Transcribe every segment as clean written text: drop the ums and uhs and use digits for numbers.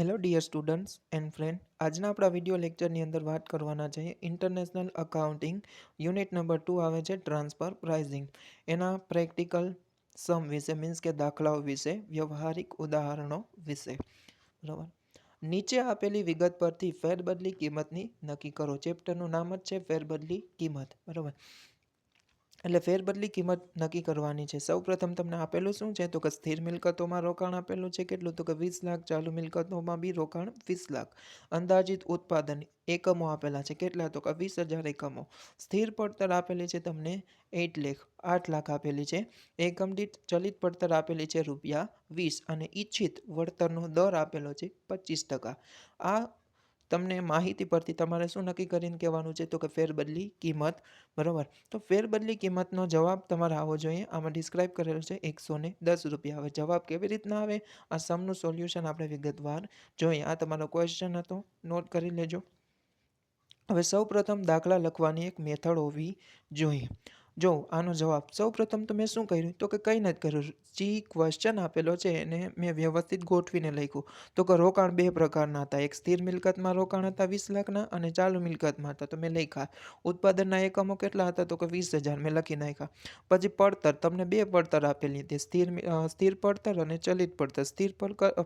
Hello dear students and friend, આજના આપણા video લેક્ચરની અંદર વાત કરવાના છે ઇન્ટરનેશનલ અકાઉન્ટિંગ યુનિટ નંબર 2 આવે છે ટ્રાન્સફર પ્રાઇઝિંગ. એના પ્રેક્ટિકલ સમ વિશે મીન્સ કે દાખલાઓ વિશે, વ્યવહારિક ઉદાહરણો વિશે. બરાબર. નીચે આપેલી વિગત પરથી ફેરબદલી કિંમતની નક્કી કરો. ચેપ્ટરનું નામ જ છે ફેરબદલી કિંમત. બરાબર. એટલે ફેરબદલી કિંમત નક્કી કરવાની છે. સૌપ્રથમ તમને આપેલું શું છે તો કે સ્થિર મિલકતોમાં રોકાણ આપેલું છે કેટલું તો કે 20 લાખ. ચાલુ મિલકતોમાં બી રોકાણ 20 લાખ. અંદાજિત ઉત્પાદન એકમો આપેલા છે કેટલા તો કે 20,000 એકમો. સ્થિર પડતર આપેલી છે તમને 8 લાખ આપેલી છે. એકમ દીઠ ચલિત પડતર આપેલી છે ₹20 અને ઈચ્છિત વળતરનો દર આપેલો છે 25%. આ તમને માહિતી પરથી તમારે શું નક્કી કરીને કહેવાનું છે તો કે ફેરબદલી કિંમત. બરાબર. તો ફેરબદલી કિંમતનો જવાબ તમારે આવવો જોઈએ. આમાં ડિસ્ક્રાઇબ કરેલો છે ₹110. હવે જવાબ કેવી રીતના આવે, આ સમનું સોલ્યુશન આપણે વિગતવાર જોઈએ. આ તમારો ક્વેશ્ચન હતો, નોટ કરી લેજો. હવે સૌ પ્રથમ દાખલા લખવાની એક મેથડ હોવી જોઈએ. જો આનો જવાબ સૌ પ્રથમ તો મેં શું કર્યું તો કે કંઈ નથી કર્યું. જે ક્વેશ્ચન આપેલો છે એને મેં વ્યવસ્થિત ગોઠવીને લખ્યું. તો કે રોકાણ બે પ્રકારના હતા. એક સ્થિર મિલકતમાં રોકાણ હતા 20 લાખના અને ચાલુ મિલકતમાં હતા તો મેં લખ્યા. ઉત્પાદનના એકમો કેટલા હતા તો કે 20,000 મેં લખી નાખ્યા. પછી પડતર, તમને બે પડતર આપેલી હતી, સ્થિર પડતર અને ચલિત પડતર. સ્થિર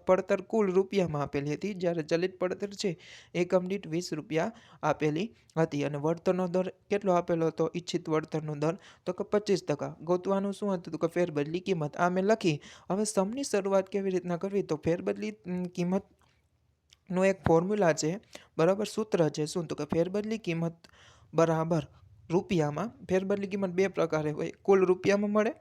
પડતર કુલ રૂપિયામાં આપેલી હતી, જ્યારે ચલિત પડતર છે એકમ દીઠ ₹20 આપેલી હતી. અને વળતરનો દર કેટલો આપેલો હતો, ઈચ્છિત વળતરનો દર તો કે 25%. ગોતવાનું શું હતું તો કે ફેરબદલી કિંમત. આ મેં લખી. હવે સમની શરૂઆત કેવી રીતના કરવી તો ફેરબદલી કિંમત નો એક ફોર્મ્યુલા છે. બરાબર. સૂત્ર છે શું તો કે ફેરબદલી કિંમત બરાબર રૂપિયામાં. ફેરબદલી કિંમત બે પ્રકારે હોય, કુલ રૂપિયામાં મળે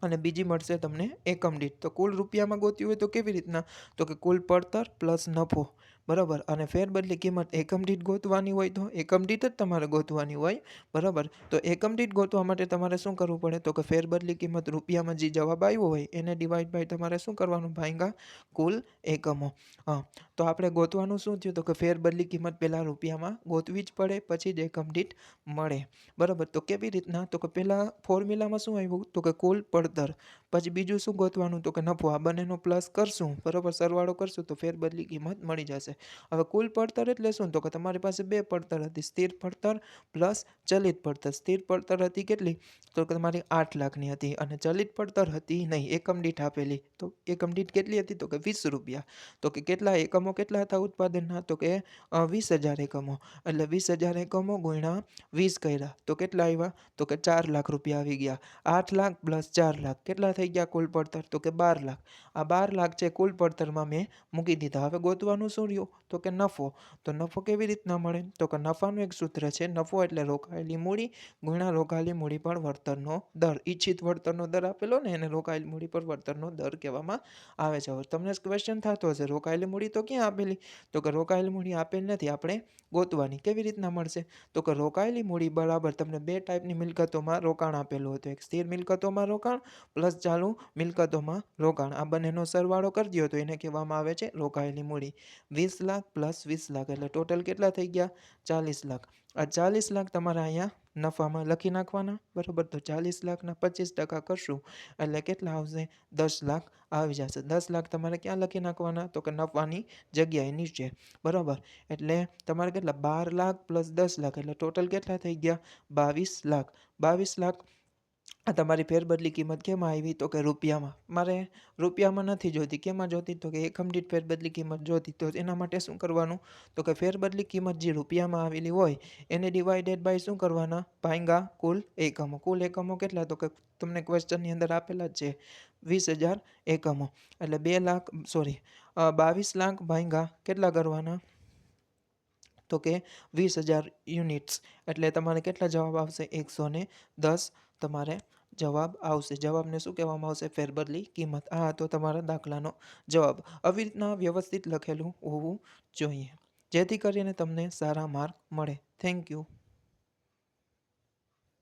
અને બીજી મળશે તમને એકમ દીઠ. તો કુલ રૂપિયામાં ગોતી હોય તો કેવી રીતના તો કે કુલ પડતર પ્લસ નફો. બરાબર. અને ફેરબદલી કિંમત એકમ દીઠ ગોતવાની હોય તો એકમ દીઠ જ તમારે ગોતવાની હોય. બરાબર. તો એકમ દીઠ ગોતવા માટે તમારે શું કરવું પડે તો કે ફેરબદલી કિંમત રૂપિયામાં જે જવાબ આવ્યો હોય એને ડિવાઈડ બાય તમારે શું કરવાનું ભાંગ્યા કુલ એકમો. હા, તો આપણે ગોતવાનું શું થયું તો કે ફેરબદલી કિંમત પહેલાં રૂપિયામાં ગોતવી જ પડે, પછી જ એકમ દીઠ મળે. બરાબર. તો કેવી રીતના તો કે પહેલાં ફોર્મ્યુલામાં શું આવ્યું તો કે કુલ પડતર, પછી બીજું શું ગોતવાનું તો કે નફો. આ બંનેનો પ્લસ કરશું, બરાબર, સરવાળો કરશું તો ફેરબદલી કિંમત મળી જશે. હવે કુલ પડતર એટલે શું તો કે તમારી પાસે બે પડતર હતી, સ્થિર પડતર પ્લસ ચલિત પડતર. સ્થિર પડતર હતી કેટલી તો કે તમારી 8 લાખની હતી અને ચલિત પડતર હતી નહીં, એકમ દીઠ આપેલી. તો એકમ દીઠ કેટલી હતી તો કે ₹20. તો કે કેટલા એકમો કેટલા હતા ઉત્પાદનના તો કે 20,000 એકમો. એટલે 20,000 એકમો ગુણ્યા 20 કર્યા તો કેટલા આવ્યા તો કે ₹4 લાખ આવી ગયા. 8 લાખ પ્લસ 4 લાખ કેટલા થઈ ગયા કુલ પડતર તો કે 12 લાખ. આ 12 લાખ છે કુલ પડતરમાં મેં મૂકી દીધા. હવે ગોતવાનું શું રહ્યું તો કે નફો. તો નફો કેવી રીતના મળે તો કે નફાનું એક સૂત્ર છે, નફો એટલે રોકાયેલી મૂડી ગુણ્યા રોકાયેલી મૂડી પર વળતરનો દર. ઈચ્છિત વળતરનો દર આપેલો ને એને રોકાયેલી મૂડી પર વળતરનો દર કહેવામાં આવે છે. હવે તમને ક્વેશ્ચન થતો હશે રોકાયેલી મૂડી તો ક્યાં આપેલી તો કે રોકાયેલી મૂડી આપેલી નથી, આપણે ગોતવાની. કેવી રીતના મળશે તો કે રોકાયેલી મૂડી બરાબર તમને બે ટાઈપની મિલકતોમાં રોકાણ આપેલું હતું. એક સ્થિર મિલકતોમાં રોકાણ પ્લસ ચાલુ મિલકતોમાં રોકાણ. આ બંનેનો સરવાળો કરી દો તો એને કહેવામાં આવે છે રોકાયેલી મૂડી. 20 લાખ પ્લસ 20 લાખ એટલે ટોટલ કેટલા થઈ ગયા 40 લાખ. આ 40 લાખ તમારે અહીંયા નફામાં લખી નાખવાના. બરાબર. તો 40 લાખના 25% કરશું એટલે કેટલા આવશે 10 લાખ આવી જશે. 10 લાખ તમારે ક્યાં લખી નાખવાના તો કે નફાની જગ્યાએ નીચે. બરાબર. એટલે તમારે કેટલા 12 લાખ પ્લસ 10 લાખ એટલે ટોટલ કેટલા થઈ ગયા 22 લાખ. 22 લાખ આ તમારી ફેરબદલી કિંમત કેમાં આવી તો કે રૂપિયામાં. મારે રૂપિયામાં નથી જોતી, કેમાં જોતી તો કે એકમ દીઠ ફેરબદલી કિંમત જોતી. તો એના માટે શું કરવાનું તો કે ફેરબદલી કિંમત જે રૂપિયામાં આવેલી હોય એને ડિવાઇડેડ બાય શું કરવાના ભાંગ્યા કુલ એકમો. કુલ એકમો કેટલા તો કે તમને ક્વેશ્ચનની અંદર આપેલા જ છે 20,000 એકમો. એટલે 22 લાખ ભાંગ્યા કેટલા કરવાના તો કે 20,000 યુનિટ્સ. એટલે તમારે કેટલા જવાબ આવશે 110 તમારે જવાબ આવશે. જવાબને શું કહેવામાં આવશે ફેરબદલી કિંમત. આ હતો તમારા દાખલાનો જવાબ. આવી રીતના વ્યવસ્થિત લખેલું હોવું જોઈએ જેથી કરીને તમને સારા માર્ક મળે. Thank you.